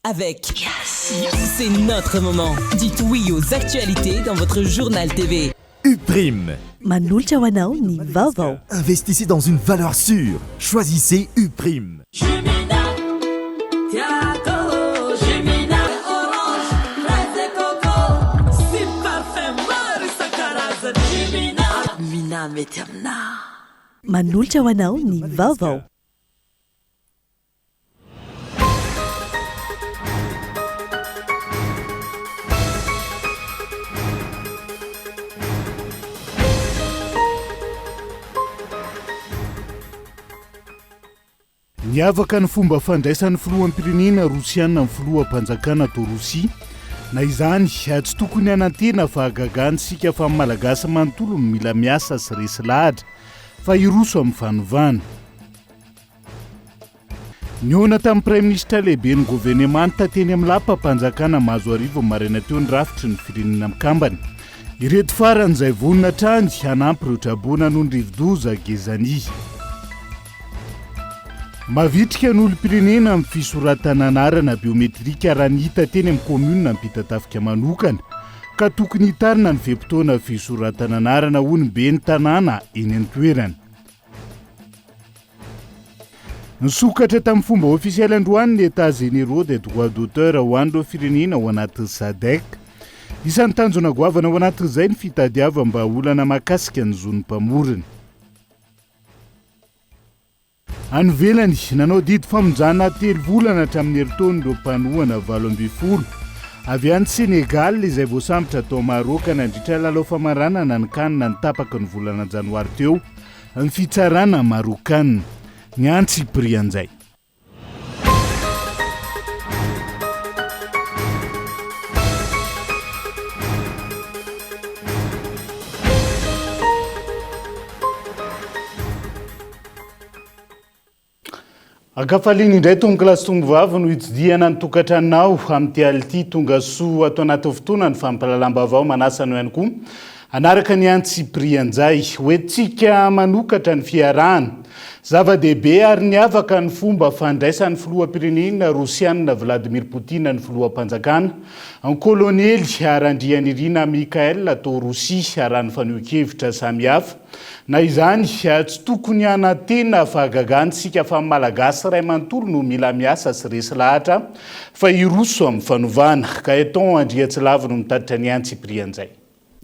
avec C'est notre moment. Dites oui aux actualités dans votre journal TV. Uprime. Manolotra ho anao ny vaovao. Investissez dans une valeur sûre. Choisissez Uprime. Manolotra ho anao ny vaovao. Niavaka ny fomba fandraisan'ny filoham-pirenena rosiana amin'ny filoham-panjakana atao Rosia na izany tsy tokony hanantena fa hagagantsika fa malagasy manontolo no mila miasa sy resy lahatra fa iroso amin'ny fanovana. Niona tamin'ny praiminisitra lehibe ny gouvernemanta teny amin'ny lapa-panjakana mahazo arivo maraina teo ny rafitry ny firenena mikambany. Ireto faran'izay vonina trany hanampy ireo traboana noho ny rivodoza gezany. Mavitrika ny olom-pirenena amin'ny fisoratana anarana biometrika raha ny hita teny amin'ny komuna mipitatafika manokana ka tokony hitarina ny veim-potoana fisoratana anarana ho ny be ny tanàna eny an-toerana. Nisokatra tamin'ny fomba ofisialy androany ny états généraux des droits d'auteur ho an'ireo firenena ao anaty SADC. Isan'ny tanjona goavana ao anatin'izay ny fitadiava-mba olana mahakasika ny zon'ny mpamorona. Any velany nanao didy famonjana 3 volana hatramin'ny herintaon'ireo mpanohana 20 avy any Sénégal izay voasambotra tao Maroc nandritra lalao famaranana ny kanina nitapaka ny volana janoary teo ny fitsarana marokana ny antsy prianjay. Akafaliana indray tonga kilasy tombovavy no hitsidiana ny tokantranonao amin'ny ality tonga soa atao anaty fotoana ny fampalalam-baovao manasa no ihany koa anaraka ny antsy prianjay hoentsika manokatra ny fiarahana zava-dehibe ary niavaka ny fomba fandraisan'ny filoham-pirenena rosiana Vladimir Poutine ny filoham-panjakana ny kolonely arandriany Irina Mikael atao Rosia araha ny fanehoan-kevitra samihafa na izany tsy tokony hanantena fa hagagantsika fa malagasy ray manontolo no mila miasa sy resy lahatra fa iroso amin'ny fanovana ka eton andriatsy lava no mitatitra ny antsy prianjay.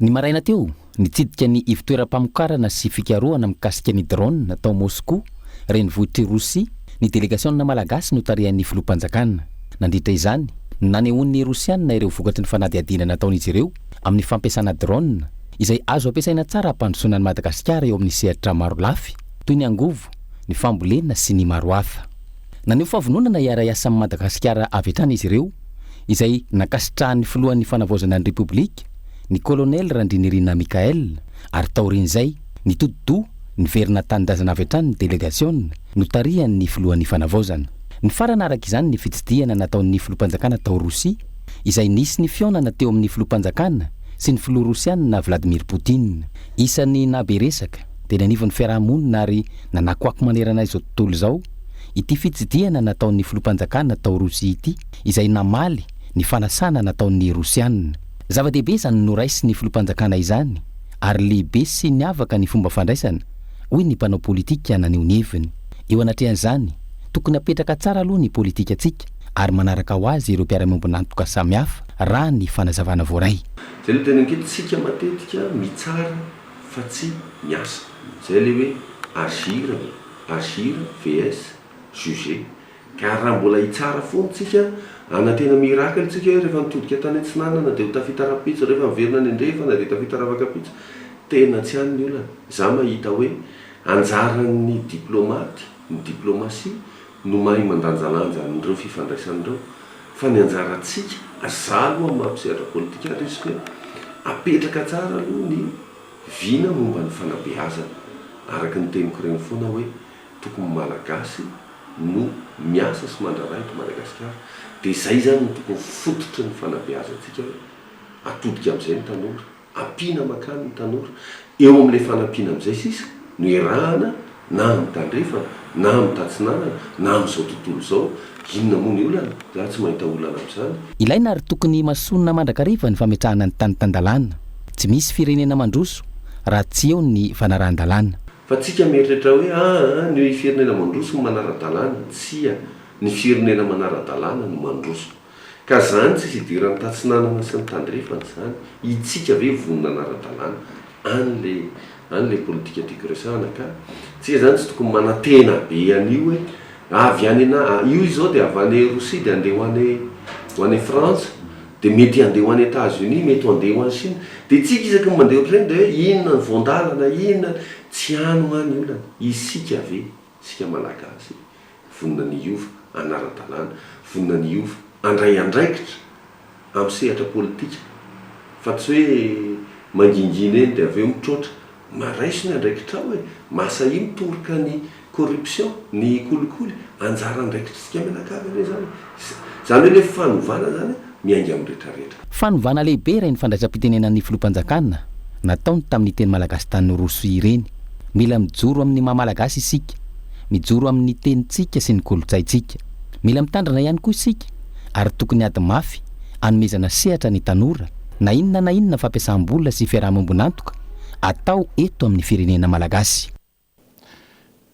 Ny maraina teo nitsidika ny ivitoeram-pamokarana sy fikarohana mikasika ny drone natao Moscou renivohitry Rosia ny délégationna malagasy no tarihan'ny filoham-panjakana. Nandritra izany nanehoan'ny rosiana ireo vokatry ny fanadihadiana nataon'izy ireo amin'ny fampiasana drone izay azo ampiasaina tsara hampandrosoana ny Madagasikara eo amin'ny sehatra maro lafy toy ny angovo, ny fambolena sy ny maro hafa. Naneho fahavononana iara-iasa amin'ny Madagasikara avy hatrany izy ireo izay nakasitrahan'ny filohan'ny fanavaozana ny Repoblika ny kolonely Randrinirina Mikael ary taorin'izay ny tododo ny verina tanindrazana avy hatrany ny délégation no tarihan'ny filohan'ny fanavaozana. Ny farana araka izany ny fitsidihana nataon'ny filoham-panjakana tao Rosia izay nisy ny fionana teo amin'ny filoham-panjakana sy ny filoha rosiana Vladimir Poutine. Isan'ny nabe resaka dia nanivon'ny fiarahamonina ary nanakoako manerana izao tontolo izao ity fitsidihana nataon'ny filoham-panjakana tao Rosia ity izay namaly ny fanasana nataon'ny rosiana. Zava-dehibe zany noraisy ny filoham-panjakana izany ary lehibe sy niavaka ny fomba fandraisana hoy ny mpanao politika naneho ny heviny. Eo anatrehan'izany tokony apetraka tsara aloha ny politika atsika ary manaraka ho azy ireo mpiara-miombonantoka samihafa raha ny fanazavana voaray. Zay le tena nkitsika matetika mitsara fa tsy miasa. Zay le hoe agir vs juger. Ka raha mbola hitsara foana tsika anatena miracle tsika rehefa nitodika tany antsinanana dia ho tafitara-pitso rehefa miverina ny andrefana dia tafitaravaka-pitso tena tsy hany ny olana. Za mahita hoe anjaran'ny diplomaty ny diplomasia no mahay mandanjalanja an'ireo fifandraisan'ireo fa ny anjarantsika za aloha mampisehatra politika risque apetraka tsara aloha ny vina momba ny fanabeazana araka ny teniko regny foana hoe tokony malagasy no miasa sy mandraraito Madagasikara dia izay zany no tokony fototra ny fanabeazantsika hoe atodika amin'izay ny tanora ampiana makany ny tanora eo amin'ilay fanampiana amin'izay sisa no erahana na mitandrefa na mitatsinana na amin'izao tontolo zao inona moa ny olana za tsy mahita olana am'izany. ilaina ary tokony masonina mandrakariva ny fametrahana ny tany tan-dalàna tsy misy firenena mandroso raha tsy eo ny fanarahan-dalàna. Fa tsika mieritrretra hoe ny firenena mandroso no manara-dalàna tsia ny firenena manara-dalàna no mandroso ka zany tsy idirany tatsinanana sy ny tandrefana zany itsika ve vonona anara-dalàna an'le politika tiako resahana ka tsika zany tsy tokony manatena be an'io hoe avy any io izao dia avy any Rosia dia andeha ho any France dia mety andeha ho any États-Unis mety andeha ho any Chine dia tsika isaky ny mandeha ohatr'ireny dia hoe inona ny voandalana inona tsy ano any olana isika ve sika malagasy vonona ny iova anara-dalàna vonona ny iova andray andraikitra amin'ny sehatra politika fa tsy hoe mangingina eny dia avy eo mitroatra maraiso ny andraikitra hoe masa io mitoroka ny corruption ny kolikoly anjara andraikitra sika menakavy ane zany zany hoe le fanovana zany miainga amin'ny rehetrarehetra. Fanovana lehibe raha ny fandraisam-pitenenan'ny filoham-panjakana nataony tamin'ny teny malagasy tany Rosia ireny. Mila mijoro amin'ny maha-malagasy isika, mijoro amin'ny tenintsika sy ny kolontsaintsika. Mila mitandrana ihany koa isika ary tokony ady mafy anomezana sehatra ny tanora na inona fampiasam-bola sy fiarahamonibonantoka atao eto amin'ny firenena malagasy.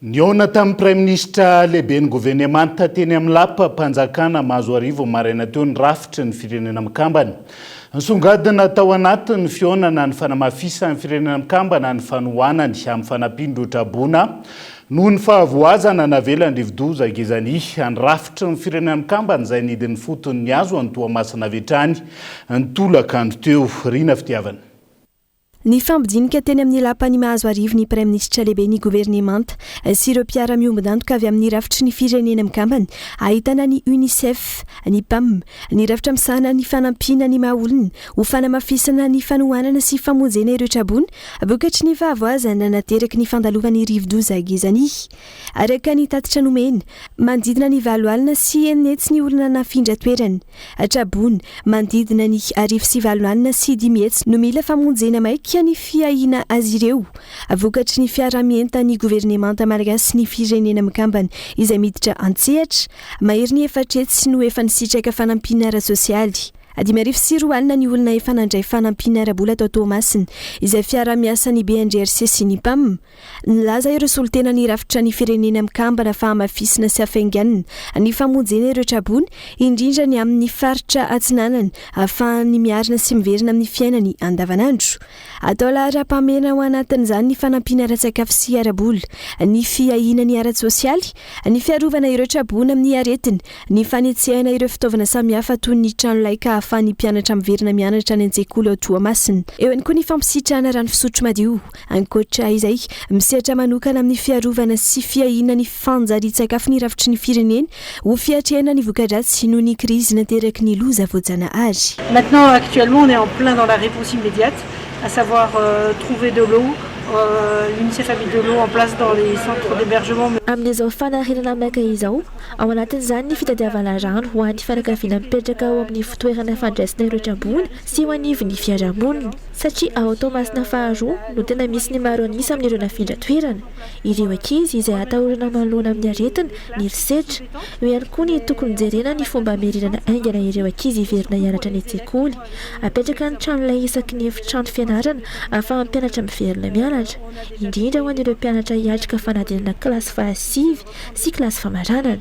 Niona tamin'ny Prime Ministre lehibe ny gouvernemanta teny amin'ny lapa-panjakana mahazo arivo maraina teo ny rafitry ny firenena mikambana. Nisongadina tao anatin'ny fionana ny fanamafisany firenena mikambana ny fanohanany amin'ny fanampin-drotrabona noho ny fahavoazana navelany rivodoza gezany any rafitry ny firenena mikambana izay nidin'ny fotony ny azo any Toamasina Vetrany ny tolakandro teo Rina Fitiavana. Ny fampidinika teny amin'ny lapany mahazo arivo ny Prime Ministre lehibe ny gouvernemanta sy ireo mpiara-miombonantoka avy amin'ny rafitry ny firenena mikambana ahitana ny UNICEF, ny PAM, ny rafitra misahana ny fanampiana ny maha-olona ho fanamafisana ny fanohanana sy famonjena ireo trabona vokatry ny fahavoazana nateraky ny fandalovan'ny rivodoza gezany. Araka ny tatitra nomena mandidina ny valoalina sy enetsy ny olona nafindra toerana trabona mandidina ny arivo sy valoalina sy dimy hetsy no mila famonjena maika ny fiahina azy ireo vokatry ny fiara-mienta ny gouvernemanta malagasy ny firenena mikambana izay miditra antsehatra mahery ny efatretsy no efa nisitraka fanampiana ara-sosialy. 5,4 ny olona efa nandray fanampiana ara-bola tao Toamasina izay fiara-miasa ny BNDRC sy ny PAM. Nilaza ireo solitena ny rafitra ny firenena mikambana fa hamafisina sy hafainganana ny famonjena ireo trabona indrindra ny amin'ny faritra atsinanana ahafahany miarina sy miverina amin'ny fiainany andavanandro. Atao lahara-pamena ao anatin'izany ny fanampiana ara-tsakafo sy ara-bola, ny fiahina ny ara-sosialy, ny fiarovana ireo trabona amin'ny aretina, ny fanetsehana ireo fitaovana samihafa toy ny trano laika ahafahany mpianatra miverina mianatra any an-tsekoly ao Toamasina. Eo ihany koa ny fampisitrahana rano fisotro madio. Ankoatra izay, misehatra manokana amin'ny fiarovana sy fiahina ny fanjarian-tsakafo ny rafitry ny firenena ho fiatrehana ny voka-dratsy noho ny crise nateraky ny loza voajanahary. Maintenant, actuellement, on est en plein dans la réponse immédiate, à savoir trouver de l'eau. L'UNICEF a mis de l'eau en place dans les centres d'hébergement. Amin'izao fanahiana maika izao, ao anatin'izany ny fitadiavana rano ho an'ny fianakaviana mipetraka ao amin'ny fitoerana fandraisana ireo trabona sy ho anivon'ny fiarahamonina. Satria ao Toamasina faharoa no tena misy ny maro anisa amin'ireo nafindra toerana. Ireo ankizy izay atahorana manoloana amin'ny aretina ny risetra. Eo ihany koa ny tokony jerena ny fomba hamerirana aingana ireo ankizy hiverina hianatra ny an-tsekoly. Apetraka ny trano ilay isaky ny efitrano fianarana ahafahany mpianatra miverina mianatra. Indrindra ho an'ireo mpianatra hiatrika fanadinana kilasy fahasivy sy kilasy famaranana.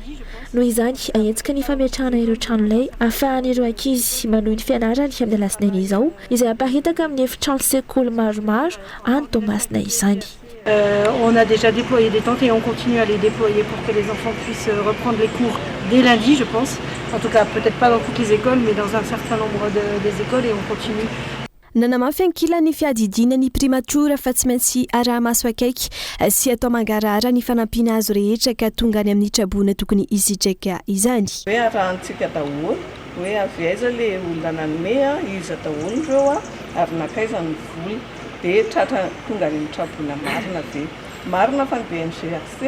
Noho izany ahentsika ny fametrahana ireo trano ilay ahafahan'ireo ankizy manohy ny fianarany amin'ny alatsinainy izao izay amparitaka amin'ny efitrano sekoly maromaro any Toamasina izany. On a déjà déployé des tentes et on continue à les déployer pour que les enfants puissent reprendre les cours dès lundi, je pense. En tout cas, peut-être pas dans toutes les écoles, mais dans un certain nombre des écoles et on continue. Nanamafy ankila ny fiadidina ny primatura fa tsy maintsy arahamaso akaiky sy atao mangarahara ny fanampiana azo rehetra ka tonga any amin'ny trabona tokony isitraka izany. Hoe arahantsika daholo hoe avy aiza le olona nanome izy daholo ireo ary nakaiza ny vola dia tratra tonga any amin'ny trabona marina be. Marina fa ny BNGRC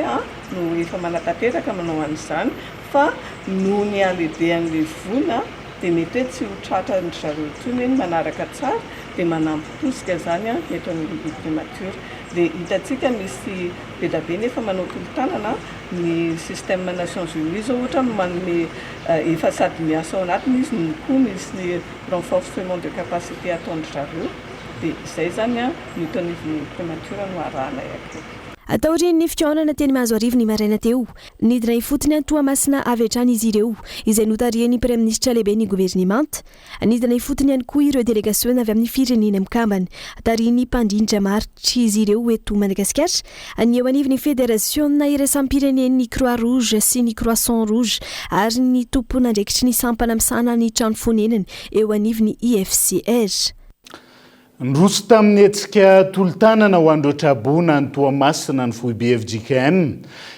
no efa manatateraka manao an'izany fa noho ny alehibean'ilay vola dia mety hoe tsy ho tratran zareo tsony hoe manaraka tsara dia manampy tosika zany eto amin'ny bebe prémature. dia hitantsika misy be da be nefa manao tolotanana ny système Nations Unies zao ohatra manome efa sady miasa ao anatiny izy ny koa misy renforcement de capacité ataony zareo dia izay zany ny tonivony prémature no arahana akaiky. Atao ireny ny fitiaonana teny mahazo arivo ny maraina teo nidina ifotony Toamasina avy hatrany izy ireo izay notariany Praiministra lehibe ny gouvernement. Nidina ifotony ihany koa ireo délégation avy amin'ny firenena mikambana tariany mpandrindra maritry izy ireo eto Madagasikara. Ny eo anivony fédération iraisam-pirenen'ny Croix Rouge sy ny Croissant Rouge ary ny tompona andraikitry ny sampana misana ny trano fonenany eo anivony IFCR. Nroso tamin'ny hetsika tolotanana ho androatrabona ny Toamasina ny foibe FJKM.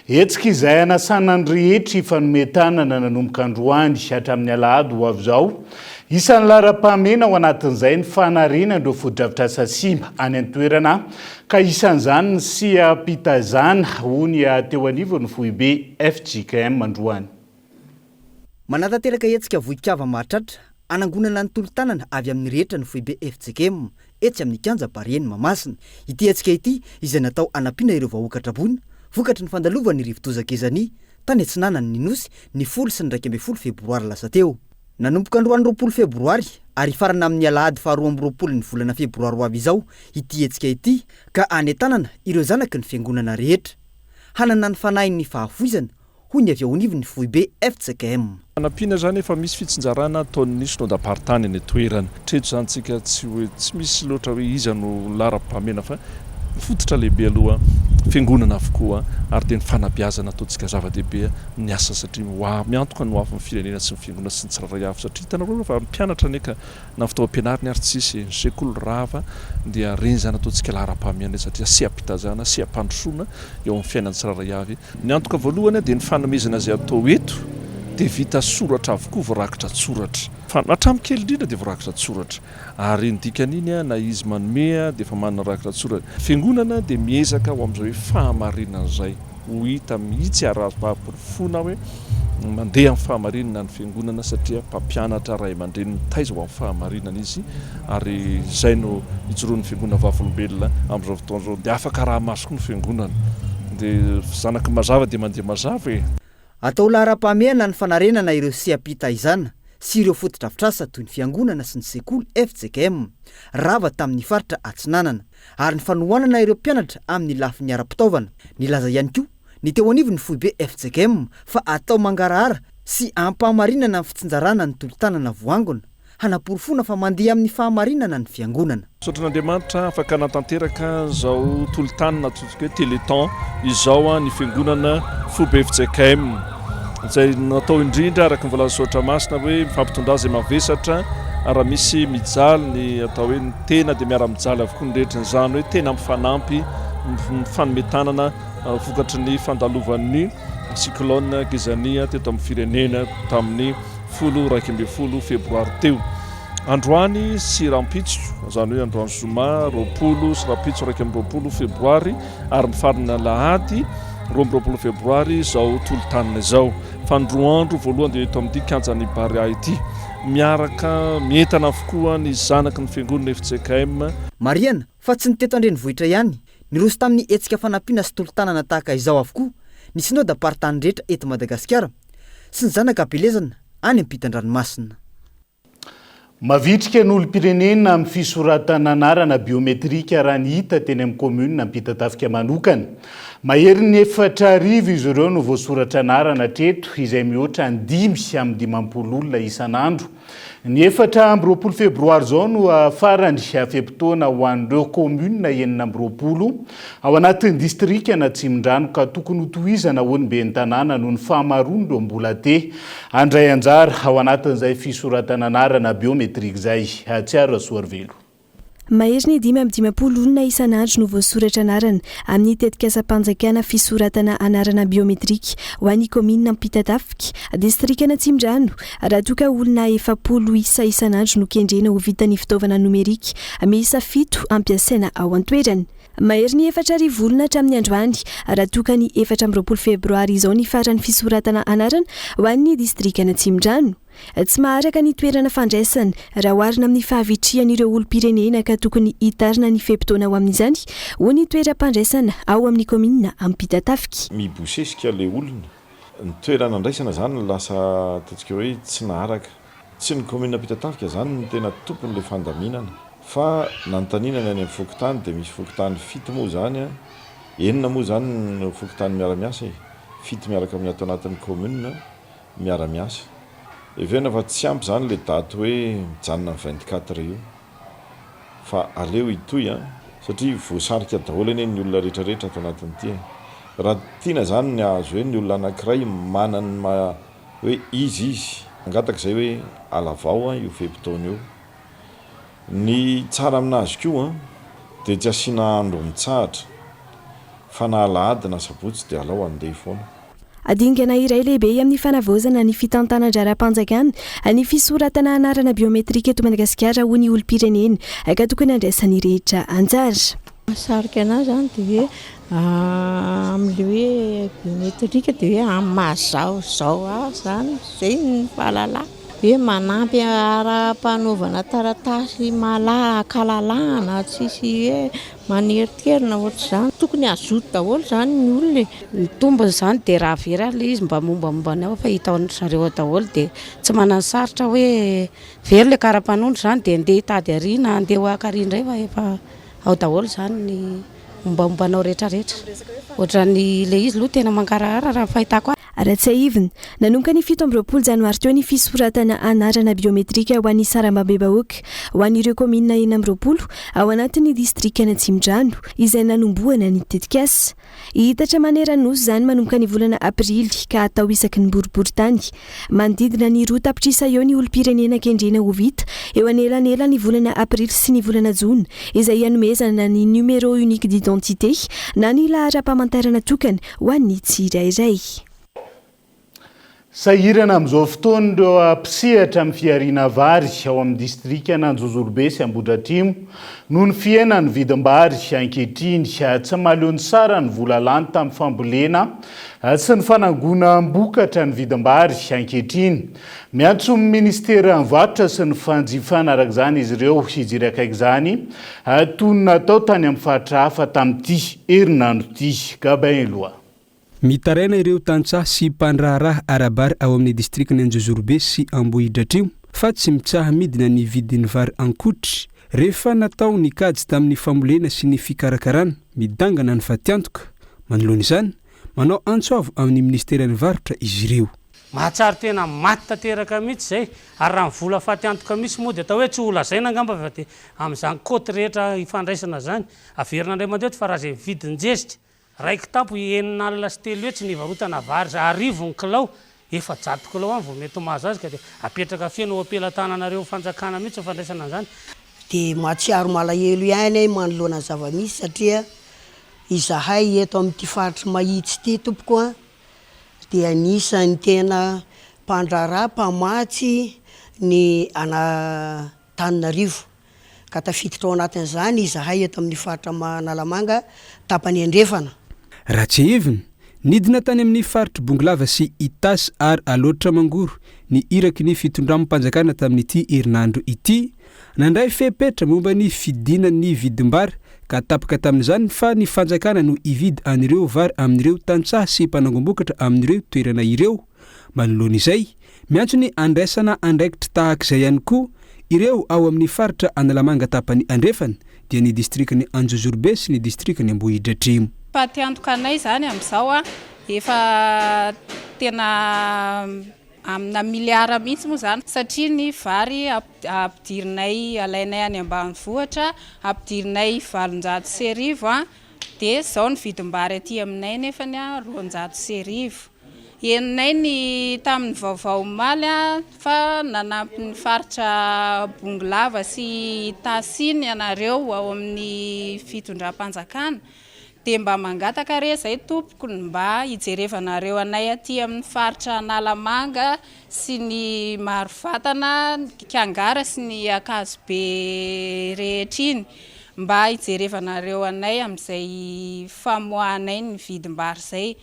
Hetsika izay anasana ny rehetra ifanometanana nanomboka androany hatramin'ny alahady ho avy izao. Isan'ny lara-pahamena ao anatin'izay ny fanariana ireo foto-drafitr'asa simba any an-toerana ka isan'izany ny siam-pitazana hony teo anivo ny foibe FJKM androany. Manatanteraka hetsika voikava mahatratra anangonana ny tolotanana avy amin'ny rehetra ny foibe FJKM etsy amin'ny kanja Barieny Mamasina. Ity hetsika ity izay natao anampiana ireo vahoaka-trabona vokatry ny fandalovany rivo-dozan-kezany tany Antsinanany ny Nosy ny 10 sy ny 12 febroary lasa teo. Nanomboka androany 20 febroary ary farana amin'ny alahady faharoa amby 20 ny volana febroary ho avy izao ity hetsika ity ka anetanana ireo zanaky ny fiangonana rehetra hanana ny fanahin'ny fahafoizana hoy ny avy ao anivony foibe FJKM. Anampiana zany efa misy fitsinjarana ataon'ny synodam-paritany ny toerana. Treto zany tsika tsy misy loatra hoe iza no lara-pahamena fa fototra lehibe aloha fiangonana avokoa ary dia ny fanabeazana ataontsika zava-dehibe ny asa satria miantoka no afo ny firenena sy ny fiangonana sy ny tsirairay avy satria hitanareo rehefa mpianatra neka na fitaovam-pianarana ary tsisy sekoly rava dia reny zany ataontsika lara-pahamena satria siam-pitazana siam-pandrosoana eo amin'ny fiainan'ny tsirairay avy. Ny antoka voalohany dia ny fanomezana izay atao eto dia vita soratra avokoa voarakitra tsoratra. Hatramy kely indrindra dia voarakitra tsoratra ary ny dikan'iny na izy manome dia efa manana rakitra tsoratra. Fiangonana dia miezaka ho amin'izao hoe fahamarinana izay ho hita mihitsy ara-pamporofona hoe mandeha amin'ny fahamarinana ny fiangonana satria mpampianatra ray aman-dreny mitaiza ho amin'ny fahamarinana izy ary izay no ijoroan'ny fiangonana vavolombelona amin'izao fotoana izao dia afaka raha masoko ny fiangonana dia zanaky mazava dia mandeha mazava e. Atao lara-pahamehana ny fanarenana ireo siam-pitaizana sy ireo foto-drafitr'asa toy ny fiangonana sy ny sekoly FJKM rava tamin'ny faritra Atsinanana ary ny fanohanana ireo mpianatra amin'ny lafiny ara-pitaovana. Nilaza ihany koa ny teo anivony foibe FJKM fa atao mangarahara sy ampahamarinana ny fitsinjarana ny tolotanana voangona hanaporofona fa mandeha amin'ny fahamarinana ny fiangonana. Sotran'Andriamanitra afaka natanteraka zao tolotanana totsika hoe téléthon izao ny fiangonana foibe FJKM izay natao indrindra araka ny voalaza Sotra Masina hoe mifampitondra izay mavesatra raha misy mijaly ny atao hoe ny tena dia miara-mijaly avokoa ny rehetra izany hoe tena mifanampy fanometanana vokatry ny fandalovan'ny cyclone Gizania teto amin'ny firenena tamin'ny 10 febroary teo. Androany sy rampitso zany hoe androany zoma 20 sy rampitso 20 febroary ary mifarina lahady 20 febroary zao tolotanana izao. Fandroandro voalohany dia eto amin'ny kanjany Baria ity miaraka mientana avokoa ny zanaky ny fiangonana FJKM. Mariana fa tsy ny teto andrenivohitra ihany niroso tamin'ny hetsika fanampiana sy tolotanana tahaka izao avokoa ny synodam-paritany rehetra eto Madagasikara sy ny zanaka belezana any ampitan-dranomasina. Mavitrika n'olom-pirenena amin'ny fisoratana anarana biometrika raha ny hita teny amin'ny commune ampita-tafika manokana. Mahery ny 4,000 izy ireo no voasoratra anarana treto izay mihoatra ny 5 amin'ny 20 olona isan'andro. Ny 4 febroary zao no farany feptaona ho an'ireo commune 9 ao anatin'ny distrika na Tsimondrano ka tokony ho tohizana ho ny ben'ny tanàna noho ny fahamaroany ireo mbola te andray anjara ao anatin'izay fisoratana anarana biometrika izay. Tsiaro Soarvelo. Mahery ny 5 olona isan'andro no voasoratra anarana amin'ny tetikasa-panjakana fisoratana anarana biometrika ho an'ny commune Ampitatafika, distrikana Tsimondrano. Raha toka olona 10 isa isan'andro no kendrena ho vitan'ny fitaovana nomerika miisa 7 ampiasaina ao an-toerana. mahery ny 4 volona hatramin'ny androany raha toka ny 4 febroary izao ny faran'ny fisoratana anarana ho an'ny distrikana Tsimdrano. Tsy maharaka ny toerana fandraisana raha oharina amin'ny fahavitrihan'ireo olom-pirenena ka tokony hitarina ny feptaona ao amin'izany ho ny toeram-pandraisana ao amin'ny komina Ampitatafika. Mibosesika le olona ny toerana andraisana zany lasa ataontsika hoe tsy naharaka, tsy ny komina Ampitatafika zany ny tena tompon'le fandaminana fa nantaninana any amin'ny fokotany dia misy fokotany 7 moa zany enina moa zany ny fokotany miara-miasa 7 miaraka amin'ny ato anatin'ny komina miara-miasa. Evena fa tsy ampy zany le daty hoe mijanona 24 io fa aleo itoy satria voasarika daholo eny ny olona rehetrarehetra ato anatin'ity. Raha tiana zany ny azo hoe ny olona anankiray manana hoe izy angataka izay hoe alavao io feptaona io. Ny tsara aminazy koa dia tsy asiana andro mitsahatra fa na alahady na sabotsy dia alao andeha foana. Adingana iray lehibe amin'ny fanavozana ny fitantanan-dra-panjakana ny fisoratana anarana biometrika eto Madagasikara ho ny olom-pirenena ka tokony andraisan'ny rehetra anjara. Mahasarika anazy zany dia hoe amin'le hoe biometrika dia hoe amin'ny mazao zany izay ny fahalalana hoe manampy ara-panaovana taratasy kalalahana tsisy hoe maneriterina ohatr'izany. Tokony azoto daholo zany ny olona ny tombony zany dia raha vera le izy mba mombamombanao fa hitaon'zareo daholo dia tsy manana sarotra hoe very le karapanondro zany dia andeha hitady ary na andeha ho akary indray fa efa ao daholo zany ny mombamombanao rehetrarehetra ohatran'ny le izy aloha tena mankarahara raha fahitako. Raha tsy aivina nanomboka ny 17 janoary teo ny fisoratana anarana biometrika ho an'ny sarambabem-bahoaka ho an'ireo komina 9 ao anatin'ny distrikana Tsimdrano izay nanomboana ny tetikasa. Hitatra maneran-nosy zany manomboka ny volana aprily ka atao isaky ny boribory-tany. Manodidina ny roa tapitrisa eo ny olom-pirenena kendrena ho vita eo anelanela ny volana aprily sy ny volana jona izay hanomezana ny numéro unique d'identité na ny lahara-pamantarana tokana ho an'ny tsirairay. Sahirana amin'izao fotoana ireo ampisehatra amin'ny fiariana vary ao amin'ny distrikana Anjozorobe sy Ambohidratrimo noho ny fiainany vidim-bary ankehitriny tsy mahaleony sara ny vola lany tamin'ny fambolena sy ny fanangona mbokatra ny vidim-bary ankehitriny. Miantso ny ministera ny varotra sy ny fanjifana araka izany izy ireo ijiry akaiky izany toy ny natao tany amin'ny faritra hafa tamin'ity herinandro ity. Gabain loha. Mitaraina ireo tantsaha sy mpandraharaha arabary ao amin'ny distrikany Anjozorobe sy Ambohidratrimo fa tsy mitsaha midina ny vidin'ny vary ankotry rehefa natao ny kajy tamin'ny famolena sy ny fikarakarana midangana ny fatiantoka. Manoloana izany manao antsoavo amin'ny ministeran'ny varotra izy ireo. Mahatsara tena maty tanteraka mihitsy zay ary raha vola fatiantoka misy moa dia atao hoe tsy olazaina angamba fa dia amin'izany koty rehetra ifandraisana zany averina indray mandeha fa raha izay vidin-jezitra raiky tapo enina alina sy 3 hetsy ny varotana vary za 10 kilao efa 100 kilao any vao mety mahazo azy ka dia apetraka feno ampelantananareo fanjakana mihitsy fandraisana zany. Dia mahatsiaro malahelo ihany manoloana zava-misy satria izahay eto amin'ity faritra mahitsy ity tompoko dia anisany tena mpandraharaha mpamatsy ny Antananarivo ka tafiditra ao anatin'izany izahay eto amin'ny faritra Manalamanga tapany andrefana. Raha tsy hevina nidina tany amin'ny faritra Bongolava sy Itasy ary Aloatra Mangoro ny iraky ny fitondram-panjakana tamin'ity herinandro ity nandray fepetra momba ny fidinan'ny vidim-bary ka tapaka tamin'izany fa ny fanjakana no ividy an'ireo vary amin'ireo tantsaha sy mpanangom-bokatra amin'ireo toerana ireo. Manoloana izay miantso ny andraisana andraikitra tahak'izay ihany koa ireo ao amin'ny faritra Analamanga tapany andrefana dia ny distrikany Anjozorobe sy ny distrikany Ambohidratrimo. Patiantokanay zany amin'izao efa tena amina miliara mihitsy moa zany satria ny vary ampidirinay alainay any ambanivohitra ampidirinay 700 dia zao ny vidim-bary aty aminay nefa ny 200. Enay ny tamin'ny vaovao maly fa nanampy ny faritra Bongolava sy Tasiny ianareo ao amin'ny fitondram-panjakana dia mba mangataka re zay tompoko mba hijerevanareo anay aty amin'ny faritra Analamanga sy ny Marovatana, Kiangara sy ny Akazobe rehetra iny mba hijerevanareo anay amin'izay famoahanay ny vidim-bary zay.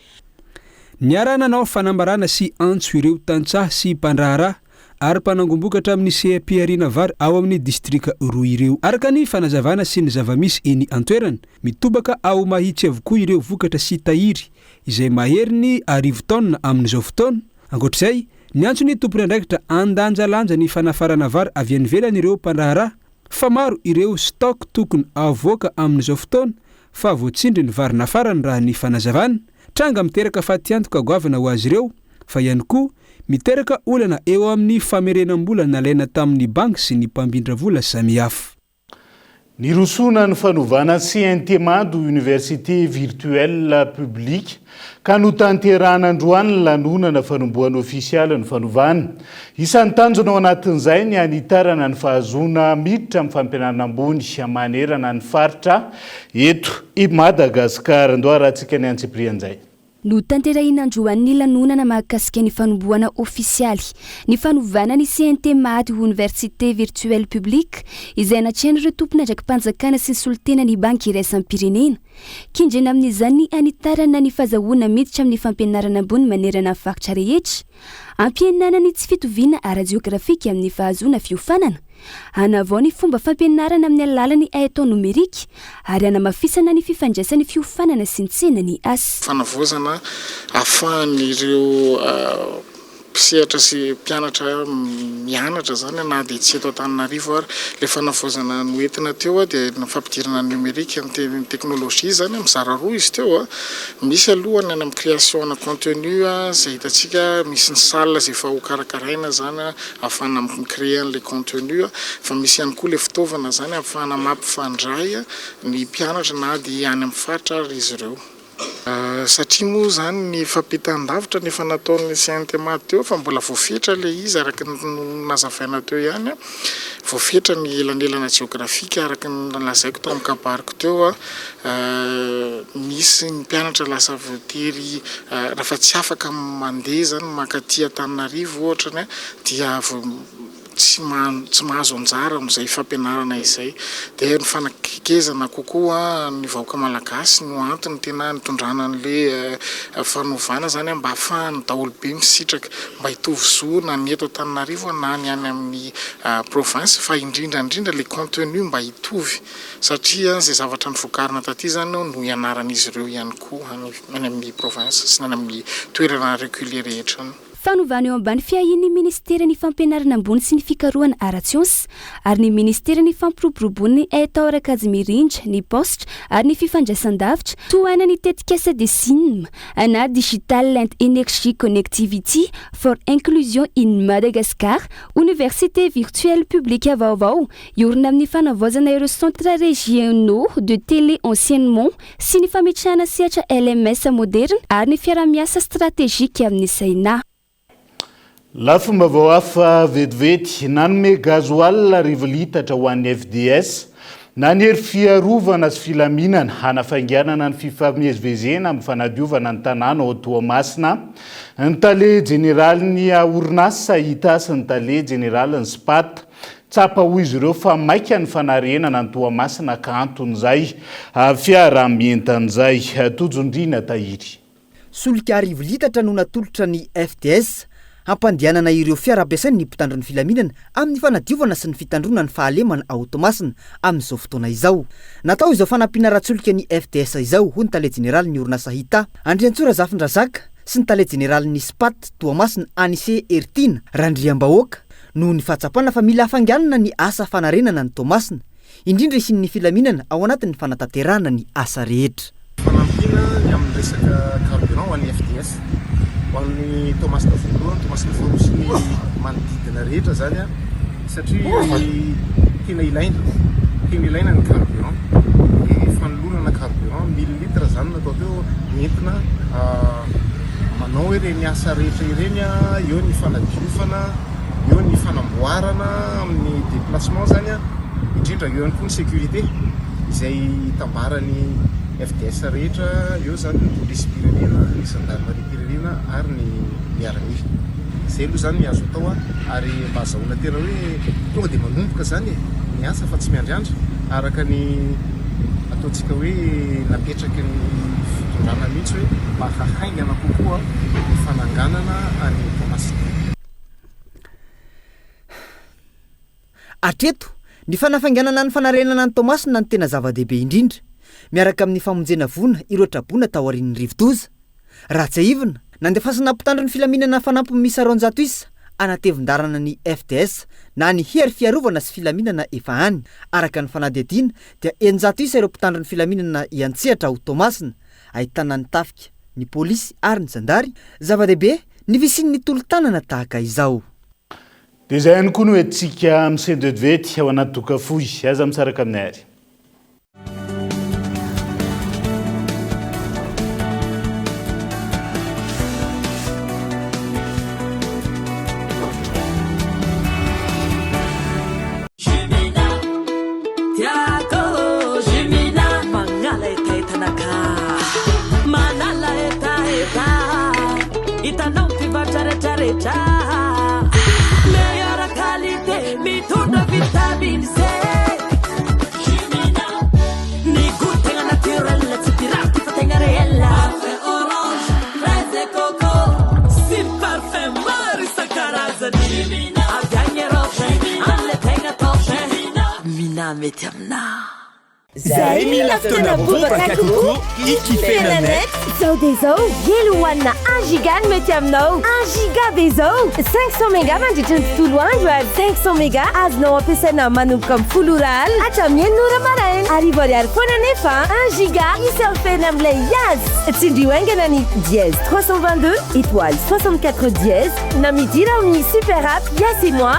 Niarananao fanambarana sy antso ireo tantsaha sy mpandraharaha ary mpanangom-bokatra amin'ny CEP Arina Vary ao amin'ny distrika roa ireo. Araka ny fanazavana sy ny zavamisy eny antoerana, mitobaka ao mahitsy avokoa ireo vokatra sy tahiry izay mahery ny 10 taonina amin'izao fotoana. Ankoatr'izay, ny antso ny tompony andraikitra andanjalanja ny fanafarana vary avy any ivelany ireo mpandraharaha fa maro ireo stock tokony avoaka amin'izao fotoana fa voatsindry ny vary nafarany raha ny fanazavana. Tranga miteraka fatiantoka goavana ho azy ireo fa ihany koa miteraka olana eo amin'ny famerenam-bola nalaina tamin'ny banky sy ny mpambindra vola samihafa. Nirosona ny fanovana CNTMA do Université Virtuelle Publique ka notanterahana androany ny lanonana fanombohana ofisialy ny fanovana. Isan'ny tanjona ao anatin'izay ny hanitarana ny fahazoana miditra amin'ny fampianarana ambony manerana ny faritra eto i Madagasikara. Andoarantsika ny Antsiprian'izay. No tanterahin'androany lanonana mahakasika ny fanombohana ofisialy ny fanovana ny CNTMA do Université Virtuelle Publique izay natrehany ireo tompony andrakim-panjakana sy ny solitena ny banky iraisam-pirenena. Kindrena amin'izany ny hanitarana ny fahazoana miditra amin'ny fampianarana ambony manerana ny faritra rehetra, ampihenana ny tsy fitoviana ara-jiografika amin'ny fahazoana fiofanana, hanavao ny fomba fampianarana amin'ny alalan'ny haitao nomerika ary hanamafisana ny fifandraisan'ny fiofanana sy ny tsenany asa. Fanavozana ahafahan'ireo mpisehatra sy mpianatra mianatra zany na dia tsy eto Antananarivo ary le fanavozana noentina teo dia ny fampidirana numerika ny teknôlôjia zany mizara roa izy teo. Misy alohany any amin'ny création na contenu izay hitantsika misy ny salle izay efa ho karakaraina zany ahafahana micréer le contenu, fa misy ihany koa le fitaovana zany ahafahana mampifandray ny mpianatra na dia any amin'ny faritra ary izy ireo. Satria moa zany ny fampitan-davitra nefa nataon'ny CNTMA teo fa mbola voafetra le izy araka ny nazavaina teo ihany, voafetra ny elanelana jiografika araka ny lazaiko tao amin'ny kabariko teo. Misy ny mpianatra lasa voatery raha tsy afaka mandeha zany mankaty Antananarivo ohatra dia tsy mahazo anjara amin'izay fampianarana izay. Dia ny fanakekezana kokoa ny vahoaka malagasy no antony tena nitondrana an'le fanovana zany mba ahafahany daholo be misitraka mba hitovy zo na ny eto Antananarivo na ny any amin'ny province, fa indrindra le contenu mba hitovy satria izay zavatra nivokarina taty zany no ianaran'izy ireo ihany koa any amin'ny province sy ny amin'ny toerana reculé rehetra. Fanovana eo ambany fiahin'ny ministera ny fampianarana ambony sy ny fikarohana ara-tsiansy ary ny ministera ny fampiroboroboana ny haitao ara-kajy mirindra ny postra ary ny fifandraisan-davitra toana ny tetikasa de SINM na Digital and Energy Connectivity for Inclusion in Madagascar, Université Virtuelle Publique vaovao iorina amin'ny fanavozana ireo centres régionaux de télé anciennement sy ny fametrahana sehatra LMS moderne ary ny fiara-miasa stratégique amin'ny saina. Lafomba hafa vetivety nanome gazoal rivolitatra ho an'ny FDS nanery fiarovana sy filaminana hanafainganana ny fifamezivezena amin'ny fanadiovana ny tanàna ao Toamasina. Ny tale jeneraly ny orinasa itasy ny tale jeneraly ny SPAT tsapa ho izy ireo fa maika ny fanarenana ny Toamasina ka anton'izay fiara-mientan'izay tojondrina tahiry. Solika rivolitatra no natolotra ny FDS hampandianana ireo fiara-piasainy ny mpitandro ny filaminana amin'ny fanadiovana sy ny fitandrona ny fahalemana ao Toamasina amin'izao fotoana izao. Natao izao fanampiana ratsolika ny FDS izao ho ny tale jeneraly ny orinasa hita Andriantsora Zafindrazaka sy ny tale jeneraly ny SPAT Toamasina Anise Ertina Randriambahoaka no ny fahatsapana fa mila hafanganana ny asa fanarenana ny Toamasina indrindra isin'ny filaminana ao anatin'ny fanatanterahana ny asa rehetra. Fanampiana amin'ny resaka carburant ho an'ny FDS ho an'ny Toamasina voalohany, Toamasina faharoa sy ny manodidina rehetra zany satria tena ilaina ny carburant. Fanolorana carburant 1000 litres zany natao teo entina manao ireny asa rehetra ireny, eo ny fanadiovana, eo ny fanamboarana amin'ny déplacement zany indrindra eo ihany koa ny sécurité izay tambarany FDS rehetra, eo zany ny polisy pirenena, ny gendarmerie pirenena ary ny armée. zay aloha zany azo atao ary mba azahoana tena hoe tonga dia manomboka zany ny asa fa tsy miandriandra araka ny ataontsika hoe napetraky ny fitondrana mihitsy hoe mba hahaingana kokoa ny fananganana any Toamasina. Atreto ny fanafainganana ny fanarenana ny Toamasina ny tena zava-dehibe indrindra miaraka amin'ny famonjena vona ireo trabona tao aorian'ny rivodoza. Ratsaivina nandefasana mpitandro ny filaminana fanampy misa 200 isa anatevin-darana ny FDS na ny hery fiarovana sy filaminana efa any. Araka ny fanadihadiana dia 900 isa ireo mpitandro ny filaminana iantsehatra ho Toamasina, ahitana ny tafika, ny polisy ary ny zandary. Zava-dehibe ny visin'ny tolo-tanana tahaka izao. Dia izay ihany koa no entsika amin'ny CDV ao anaty tokafoy. Aza misaraka aminay ary. Meilleure qualité, mitunda vitamine C. Jimina, ni goûter naturel, c'est pirate, fatenga réel. Parfait orange, fraise et coco, si parfait marisa caraza. Jimina, a gagner roche, alle tenga torche. Mina metiamna. Zay mila fotoana bobaka kokoa ikifena net. Zao dia zao hely hohanina 1 giga no mety aminao. 1 giga dia zao 500 mega mandritra ny tontolo andro ary 500 mega azonao ampiasaina manomboka amin'ny 10 oraly hatramin'ny 9 ora maraina. Arivo ariary foana nefa 1 giga isamfena amin'ilay azy. Tsindrio aingana ny dièse 322 étoile 64 dièse na midira amin'ny super app Yes et moi.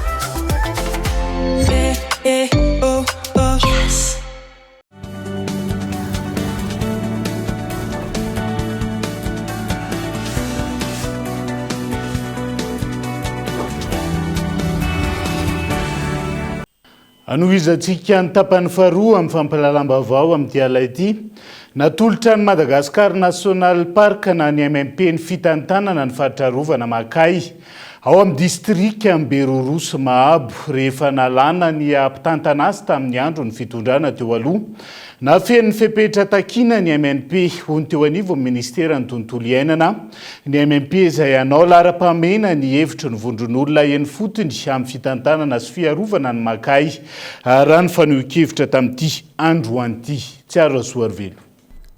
Oh, oh. Yes. Anohizantsika ny tapany faharoa amin'ny fampalalam-baovao amin'ity alay ity. Natolotra ny Madagascar National Park na ny MMP ny fitantanana ny fahatarovana Makay ao amin'ny distrika amin'ny Berorosy Mahabo rehefa nalana ny ampitantana azy tamin'ny andro ny fitondrana teo aloha. Nafen'ny fepetra takina ny MNP hony teo anivo amin'ny ministera ny tontolo iainana. Ny MNP izay anao lara-pamena ny hevitry ny vondron'olona eny fotony amin'ny fitantanana sy fiarovana ny Makay raha ny faneho-kevitra tamin'ity andro an'ity. Tsiaro Soarvelo.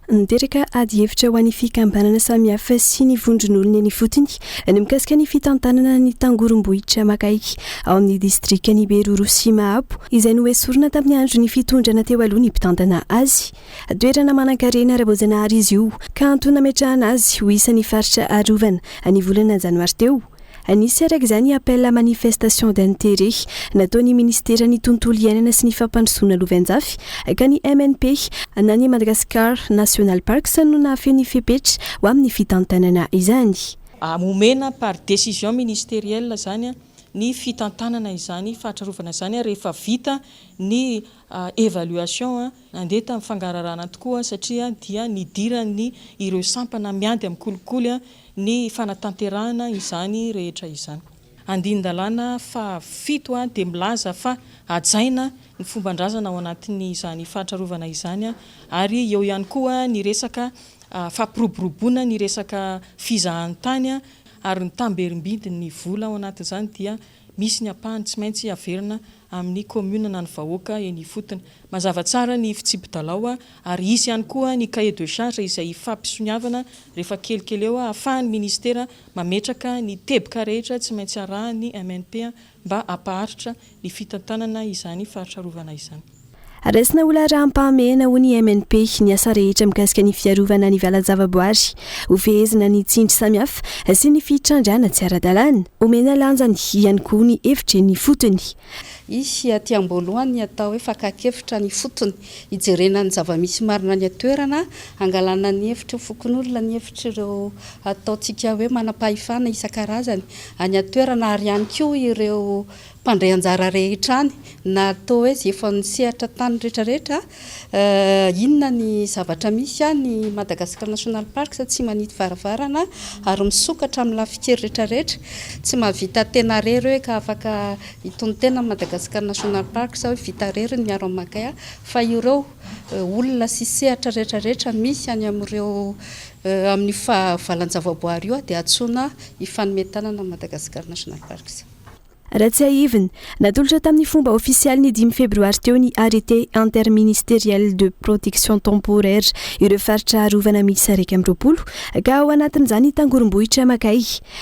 Niteraka ady hevitra ho an'ny fikambanana samihafa sy ny vondron'olona eny fotony ny mikasika ny fitantanana ny tangorom-bohitra Makay ao amin'ny distrika ny Berorosy Mahabo izay no esorina tamin'ny andro ny fitondrana teo aloha ny mpitantana azy. Toerana manan-karena ara-boajanahary izy io ka antony nametrahana azy ho isan'ny faritra arovana ny volana janoary teo. Anisy arak'izany appel à manifestation d'intérêt nataon'ny ministera ny tontolo iainana sy ny fampandrosoana Lovenjafy ka ny MNP na ny Madagascar National Park no nahafehy ny fepetra ho amin'ny fitantanana izany. Momena par décision ministérielle zany ny fitantanana izany fahatrarovana izany rehefa vita ny évaluation nandeha tamin'ny fangararana tokoa satria dia nidirany ireo sampana miady amin'ny kolikoly ny fanatanterahana izany rehetra izany. Andindalana fa 7 dia milaza fa ajaina ny fombandrazana ao anatin'ny izany fahatrarovana izany ary eo ihany koa ny resaka fampiroboroboana ny resaka fizahan-tany ary ny tamberimbidiny ny vola ao anatin'izany dia misy ny apahany tsy maintsy averina amin'ny commune na ny vahoaka eny fotony. Mazava tsara ny fitsipidalao ary isy ihany koa ny cahier de charge izay fampisoniavana rehefa kelikely eo ahafahan'ny ministera mametraka ny teboka rehetra tsy maintsy arahany MNP mba ampaharitra ny fitantanana izany fahatrarovana izany. Resina olona rahampamena ho ny MNP ny asa rehetra mikasika ny fiarovana ny valan-javaboary ho fehezina ny tsindry samihafa sy ny fitrandrana tsy ara-dalàna. Omena lanjany ihany koa ny hevitra ny fotony. Isy aty am-boalohany atao hoe fakakevitra ny fotony hijerena ny zava-misy marina ny atoerana angalana ny hevitra fokon'olona ny hevitra ireo ataontsika hoe manam-pahefana isan-karazany any atoerana ary ihany koa ireo mpandray anjara rehetra any na atao hoe zay efa nisehatra tany rehetrarehetra inona ny zavatra misy a ny Madagascar National Park sa tsy manity varavarana ary misokatra amin'ny lafikery rehetrarehetra tsy mahavita tena rery hoe ka afaka itony tena Madagascar National Park sa hoe vita rery ny miaro amakay fa ireo olona sy sehatra rehetrarehetra misy any amin'ireo amin'ny valan-javaboary io dia atsoina ifanometanana Madagascar National Park. Raha tsy haiviny natolotra tamin'ny fomba ofisialy ny 10 febroary teo ny arrêté interministériel de protection temporaire ireo faritra arovana miisa 120 ka ao anatin'izany tangorombohitra amakay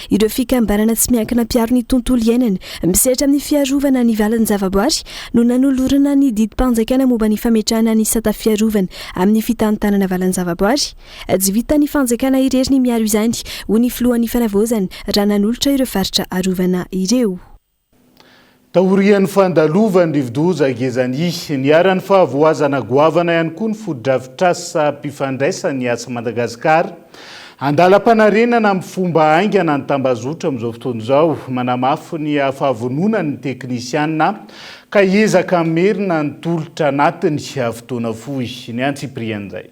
ireo fikambanana tsy miankina mpiaro ny tontolo iainana misehatra amin'ny fiarovana ny valan-javaboary no nanolorana ny didim-panjakana momba ny fametrahana ny satafiarovana amin'ny fitantanana valan-javaboary tsy vita ny fanjakana irery ny miaro izany ho ny filohan'ny fanavozana raha nanolotra ireo faritra arovana ireo. Taorian'ny fandalovan'ny rivodoza gezany niaran'ny fahavoazana goavana ihany koa ny fododrafitrasa mpifandraisany asa Madagasikara andalam-panarenana amin'ny fomba aingana ny tambazotra amin'izao fotoana izao manamafy ny fahavononan'ny teknisianina ka ezaka merina ny tolotra anatiny fotoana fohy ny antsiprian'izay.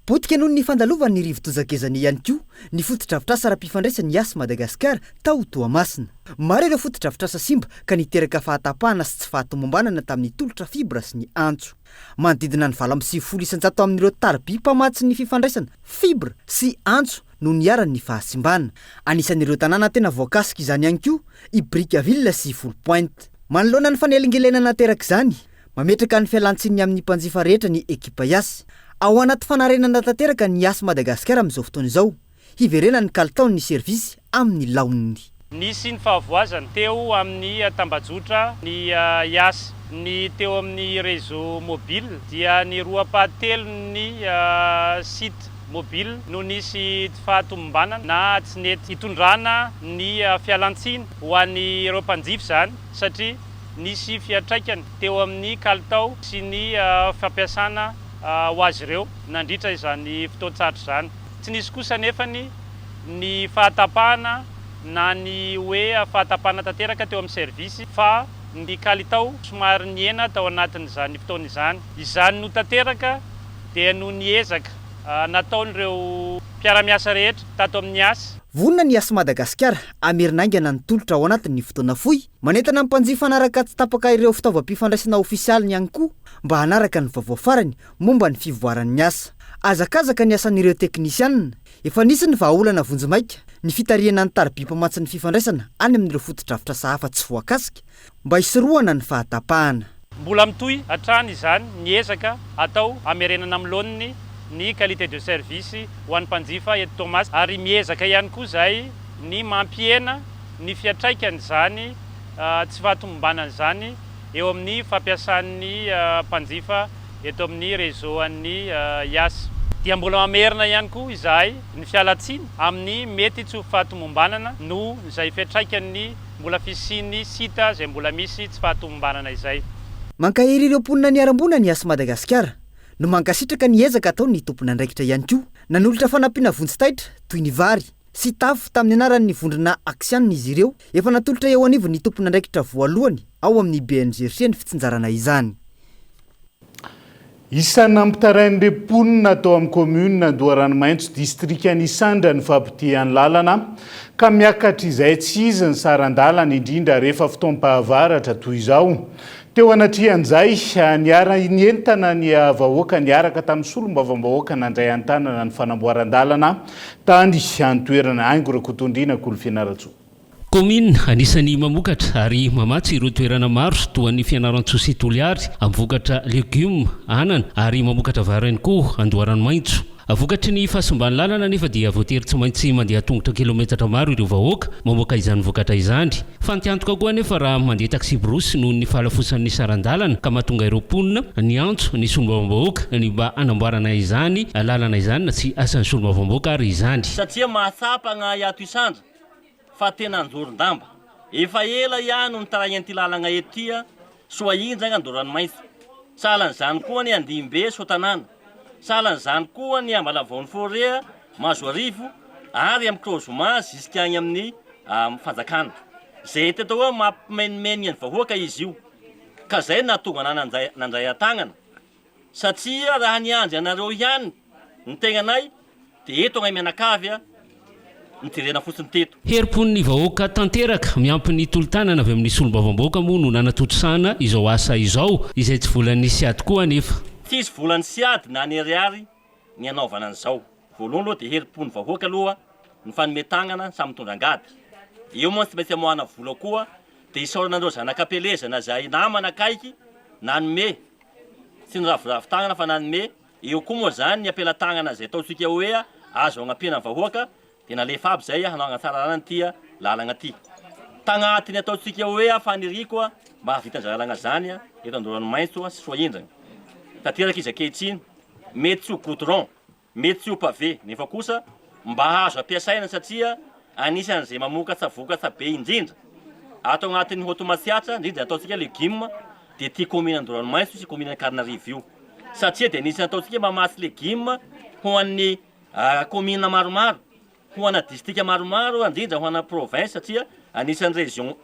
Potika noho ny fandalovan'ny rivodozagezany ihany koa ny fotodrafitrasa ara-pifandraisany asa Madagasikara tao Toamasina. Maro ireo fotodrafitrasa simba ka niteraka fahatapahana sy tsy fahatomombanana tamin'ny tolotra fibra sy ny antso. Manodidina ny 7,900 amin'ireo tarby mpamatsy ny fifandraisana fibra sy antso no niaran'ny fahasimbana. Anisan'ireo tanàna tena voakasika izany ihany koa i Brickaville sy Full Point. Manoloana ny fanelingelena nateraka izany, mametraka ny fialantsiny amin'ny mpanjifa rehetra ny ekipa iasy. Ao anaty fanarenana tanteraka ny asa Madagasikara amin'izao fotoana izao, hiverena ny kalitaon'ny servisy amin'ny laoniny. Nisy ny fahavoazana teo amin'ny tambazotra ny iasa ny teo amin'ny réseau mobile dia ny roapatelo ny site mobile no nisy fahatomombanana na tsy nety hitondrana ny fialantsiny ho an'ny ireo mpanjifa zany satria nisy fiatraikany teo amin'ny kalitao sy ny fampiasana ho azy ireo nandritra izany fotoan-tsarotry zany. Tsy nisy kosa nefa ny fahatapahana na ny hoe fahatapahana tanteraka teo amin'ny servisy fa ny kalitao somary niena tao anatin'izany fotoana izany. Izany no tanteraka dia no niezaka nataon'ireo mpiara-miasa rehetra tato amin'ny asa. Vonona ny asa Madagasikara amerinaingana ny tolotra ao anatin'ny fotoana fohy, manentana mpanjifa anaraka tsy tapaka ireo fitaovam-pifandraisana ofisialy ihany koa mba hanaraka ny vaovao farany momba ny fivoaran'ny asa. Azakazaka ny asan'ireo teknisianina, efa nisy ny vahaolana vonjimaika ny fitariana ny tarby mpamatsy ny fifandraisana any amin'ireo fotodrafitrasa hafa tsy voakasika mba hisorohana ny fahatapahana. Mbola mitohy hatrany izany niezaka atao amerenana amin'ny laoniny ny qualité de service ho an'ny mpanjifa eto Toamasina ary miezaka ihany koa izay ny mampiena ny fiatraikany zany tsy fahatomombanana zany eo amin'ny fampiasan'ny mpanjifa eto amin'ny réseau an'ny iasa. Dia mbola mamerina ihany koa izahay ny fialatsiny amin'ny mety tsy fahatomombanana no izay fiatraikany mbola fisian'ny sita izay mbola misy tsy fahatomombanana izay. Mankahery ireo mponina niarambona ny asa Madagasikara no mankasitraka ny ezaka atao ny tompona andraikitra ihany koa nanolotra fanampiana vonjitaitra toy ny vary sy tafo tamin'ny anaran'ny vondrona aksianina izy ireo efa natolotra eo anivo ny tompona andraikitra voalohany ao amin'ny BNGRC ny fitsinjarana izany. Isan'ny ampitarain'ireo mponina atao amin'ny commune Andoharanomaitso district Anisandra ny fampitihan'ny lalana ka miakatra izay tsy izy ny sarandalana indrindra rehefa fotoam-pahavaratra toy izao. Teo anatrian'izay niara nientana ny vahoaka niaraka tamin'ny solombavam-bahoaka nandray an-tanana ny fanamboaran-dalana tany antoerana Aingorako Tondrina Kolofianaratsoa. Commune anisany mamokatra ary mamatsy ireo toerana maro toa ny fianaran-tsoa sy toliary amivokatra legioma, anana ary mamokatra varany koa Andoharanomaitso. Avokatry ny fahasombany lalana nefa dia voatery tsy maintsy mandeha tongotra kilometatra maro ireo vahoaka mamoaka izany vokatra izany. Fantiantoka koa nefa raha mandeha taxi brosy noho ny fahalafosan'ny sarandalana ka mahatonga ireo mponina ny antso ny solombavam-bahoaka ny mba anamboarana izany lalana izany na tsy asan'ny solombavam-bahoaka ary izany. Satria mahatsapagna iato isandra fa tena anjoron-damba. Efa ela ihany no nitarainy ty lalagna etia soa injagna Andoharanomaitso. Salan'izany koa ny Andimbe Sotanana. Salan'izany koa ny Ambalavao Forêt Mazoarivo ary amin'ny Closement jusqu'agny amin'ny fanjakana. zay teto hoe mampimenimeny ny vahoaka izy io ka zay natonga nandray atagnana satria raha niandry anareo ihany ny tegnanay de eto agnay mianakavy a nitirena fotsiny teto heripon'ny vahoaka tanteraka miampy ny tolotanana avy amin'ny solombavam-boaka moa no nanatotrosana izao asa izao izay tsy volan'ny siady koa anefa tsisy volany siady na ny ariary ny anaovana an'izao voalohany aloha de heripon'ny vahoaka aloha ny fanometanana samy mitondra angady eo moa tsy maintsy amohana vola koa de isaoranandreo zanakapelezana zay namana akaiky nanome tsy niravoravo-tagnana fa nanome eo koa moa zany ny apela-tagnana zay ataotsika hoe azo agnampihana ny vahoaka de nalefa aby zay hanao agnatsararana tia lalagna ty tagnatiny ataotsika hoe faniriko mba havitan-dralagna zany eto Andorano Maitso sy Soahindrana tateraky izy akehitriny mety tsy ho goudron mety tsy ho pavé nefa kosa mba hazo ampiasaina satria anisan'izay mamokatra vokatra be indrindra ato agnatin'ny Hotomasiatra indrindra ataotsika legioma de ty commune Andorano Maitso sy commune Antananarivo io satria de anisany ataotsika mamatsy legioma ho an'ny commune maromaro ho ana district maromaro indrindra ho ana province satria anisan'ny région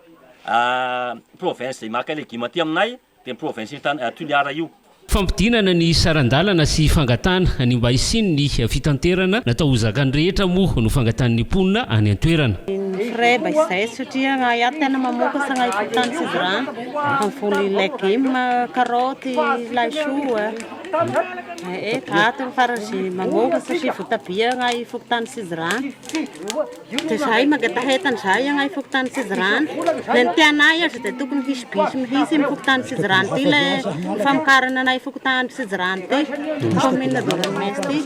province zay maka legioma ty aminay de province Toliara io fampidinana ny sarandalana sy fangatana ny mba isiny ny fitanterana natao hozakany rehetra moa no fangatan'ny mponina any an-toerana freba izay satria ahy tena mamokatra agny fotany sy rano amvoly legume karoty laisoa ato farazy mamokatra sy votabia agny fotany sy rano de zay magatahetany zay agny fotany sy rano le ny tianay azy de tokony hisy mihitsy fotany sy rano ty le famokarana anay fotany sy rano ty commune Andorano Maitso ty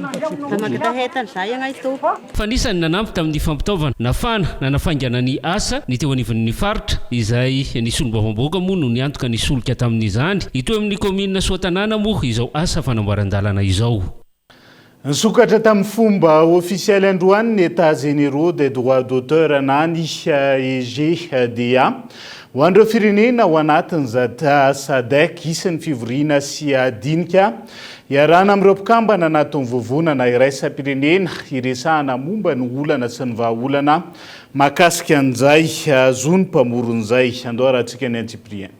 da magatahetany zay agny to fa nisany nanampy tamin'ny fampitaovana nafana nanafaingana ny asa ny teo anivon'ny faritra izay ny solombavam-boaka moa no niantoka ny solika tamin'izany ito amin'ny commune Soatanana moa izao asa fanamboaran-dalana izao nisokatra tamin'ny fomba ofisialy androany ny état généraux des droits d'auteur na ny EGDA ho andreo firenena ao anatin'ny zata SADC isan'ny fivoriana sy adinika iarana amin'ireo mpikambana natao mivovonana iraisam-pirenena iresahana momba ny olana sy ny vahaolana mahakasika an'izay zony mpamoron'izay andoarantsika ny Antsiprien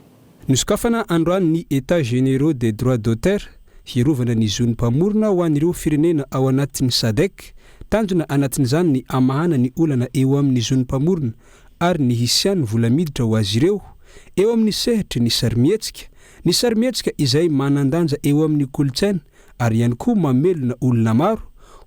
nisokafana androany ny état généraux des droits d'auteur hiarovana ny zony mpamorona ho an'ireo firenena ao anatin'ny SADC tanjona anatin'izany ny amahana ny olana eo amin'ny zony mpamorona ary ny hisiany vola miditra ho azy ireo eo amin'ny sehitry ny sarimihetsika izay manandanja eo amin'ny kolotsaina ary ihany koa mamelona olona maro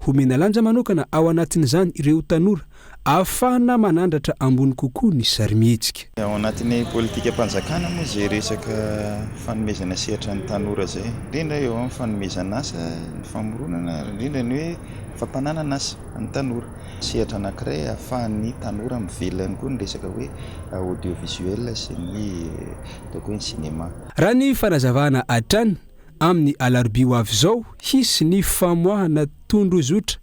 homena lanja manokana ao anatin'izany ireo tanora ahafahana manandratra ambony kokoa ny sarimihetsika ao anatin'ny politika mpanjakana moa zay resaka fanomezana sehatra ny tanora zay indrindra eo amin'ny fanomezana asa ny famoronana indrindra ny hoe fampananana asa ny tanora sehatra anankiray ahafahan'ny tanora mivelona koa ny resaka hoe audiovisuel sy ny ataoko hoe ny cinéma raha ny fanazavana atrany amin'ny alarobia ho avy zao hisy ny famoahana tondro zotra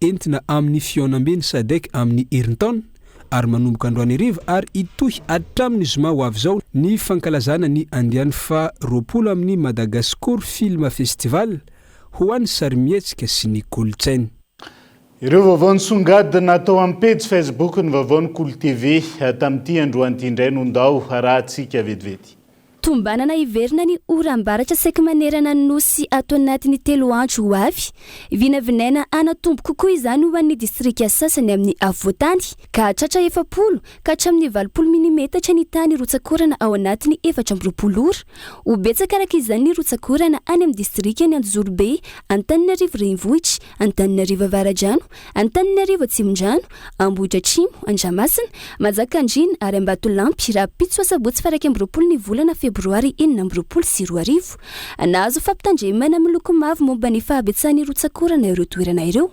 entina amin'ny fionambeny SADC amin'ny herintaona ary manomboka androany ariva ary itohy hatramin'ny zoma ho avy zao ny fankalazana ny andiany fa 20 amin'ny Madagascar Film Festival ho an'ny sarimihetsika sy ny kolotsaina ireo vaovao nisongadina natao amin'ny page Facebook ny vaovao ny Kolo TV tamin'ity androany ity indray no ndao raha antsika vetivety tombanana iverina ny oram-baratra saika manerana ny nosy ato anatin'ny 3 andro ho avy vinavinaina anatombo kokoa izany ho an'ny distrika sasany amin'ny avoatany ka hatratra 70 ka hatramin'ny 20 milimetatra ny tany rotsakorana ao anatin'ny 420 ora ho betsaka araka izany ny rotsakorana any amin'ny distrika ny Anjorobe, Antananarivo renivohitra, Antananarivo avaradrano, Antananarivo atsimondrano, Ambohitra atsimo, Andramasina, Manjakandriana ary Ambatolampy raha pitso sabotsy faraka 20 ny volana febroary 2024 nahazo fampitandremana miloko mavo momba ny fahabetsahany rotsakorana ireo toerana ireo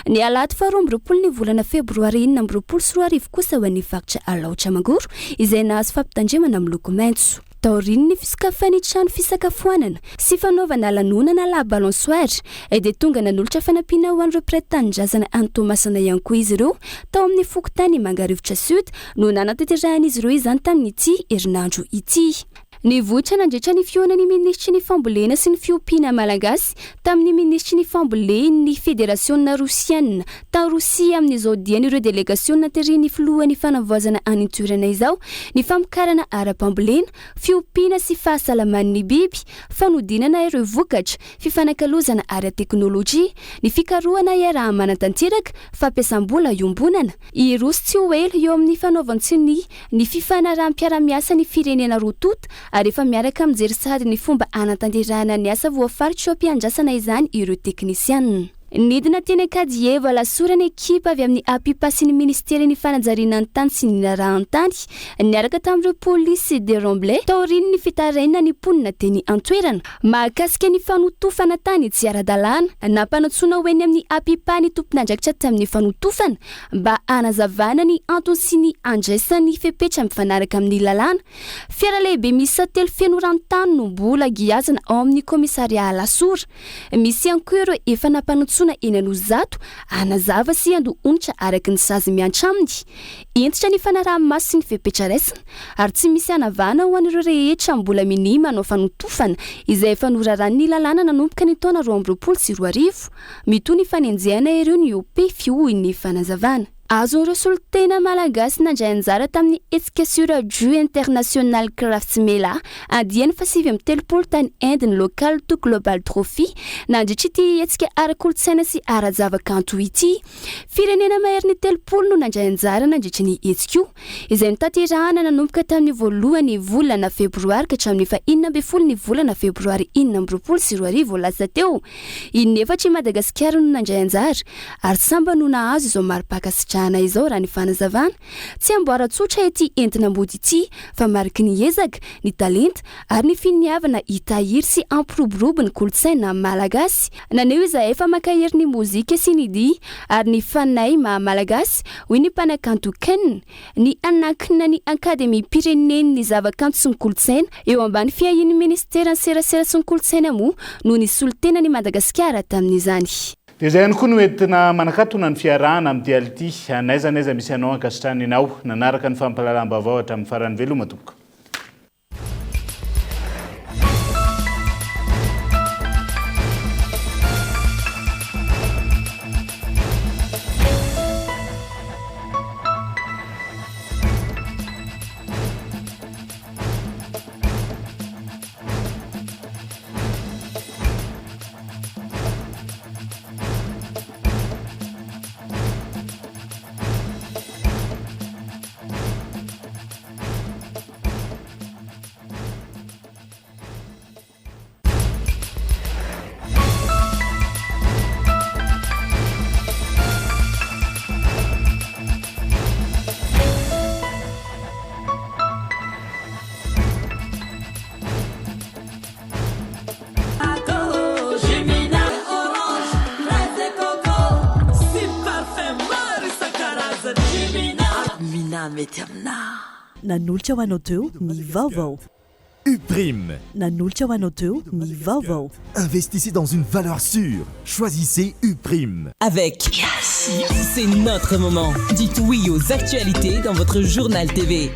ny alahady 12 ny volana febroary 2024 kosa ho an'ny faritra Alaotra Mangoro izay nahazo fampitandremana miloko maitso taoriny ny fisokafan'ny trano fisakafoanana sy fanaovana lanonana la balançoire dia tonga nanolotra fanampiana ho an'ireo mpiray-tanindrazana any Tomasana ihany koa izy ireo tao amin'ny fokotany Mangarivotra Sud no nanatanterahany izy ireo izany tamin'ity herinandro ity ny vohitra nandritra ny fioanany ministry ny fambolena sy ny fiompiana malagasy tamin'ny ministry ny famboleny fédérationna rosiana tao rosia amin'izao diany ireo délégation teriny filohan'ny fanavoazana anytoerana izao ny famokarana ara-pambolena fiompiana sy fahasalaman'ny biby fanodinana ireo vokatra fifanakalozana ara-teknôlôjia ny fikarohana iaraha manatanteraka fampiasam-bola iombonana irosy tsy ho ela eo amin'ny fanaovantsiny ny fifanarahampiaramiasa ny firenena rotota ary efa miaraka amin'jery sady ny fomba anatanterahana ny asa voafaritra eo ampiandrasana izany ireo teknisiana nidina teny akady eva lasorana ekipa avy amin'ny apipa sy ny ministera ny fanajariana ny tany sy ny narahantany niaraka tamin'ireo polisy de Remblay taoriny ny fitaraina ny mponina teny antoerana mahakasika ny fanotofana tany tsy ara-dalàna nampanatsoana hoeny amin'ny apipa ny tompon'andraikitra tamin'ny fanotofana mba anazavana ny antony sy ny andraisan'ny fepetra mifanaraka amin'ny lalàna fiara lehibe misy telo feno ranontany no mbola giazana ao amin'ny komisaria lasora misy ankoa ireo efa nampanatsoana eny Anozato anazava sy ando onitra araky ny sazy miantra aminy entitra ny fanaraha-maso sy ny fepetra raisina ary tsy misy anavana ho an'ireo rehetra mbola minima anao fanotofana izay efa norarany lalàna nanomboka ny taona 2024 mitoy ny fanenjehana ireo ny OP fiohy ny fanazavana azon'ireo solotena malagasy nandray anjara tamin'ny éducation jeu international craftsmela andiany fa 7 tany Inde ny local to global trophy nandritry ity etsika ara-kolotsaina sy ara-javakanto ity firenena mahery ny 30 no nandray anjara nandritry ny etsiko izay nitanterahana nanomboka tamin'ny voalohany volana febroary ka hatramin'ny fa 19 ny volana febroary 2024 lasa teo inefatra i Madagasikara no nandray anjara ary samba no nahazo izao maripakasitrahana izao raha ny fanazavana tsy amboara-tsotra ity entina mbody ity fa mariky ny ezaka ny talenta ary ny finiavana hitahiry sy ampiroborobo ny kolotsaina malagasy naneo izahay efa makahery ny mozika sy ny dia ary ny fanay malagasy hoy ny mpanakanto kenina ny anakina ny akademi pireneny ny zavakanto sy ny kolotsaina eo ambany fiahin'ny ministera ny serasera sy ny kolotsaina moa no ny solotena ny Madagasikara tamin'izany dia izay ihany koa no entina manakatona ny fiarahana amin'ny diality anaiza misy anao ankasitrany ianao nanaraka ny fampalalam-baovao hatramin'ny farany veloma tompoko mety amina nanolotra ho anao teo ny vaovao Uprime. nanolotra ho anao teo ny vaovao Investissez dans une valeur sûre. Choisissez Uprime. Avec c'est notre moment. Dites oui aux actualités dans votre journal TV.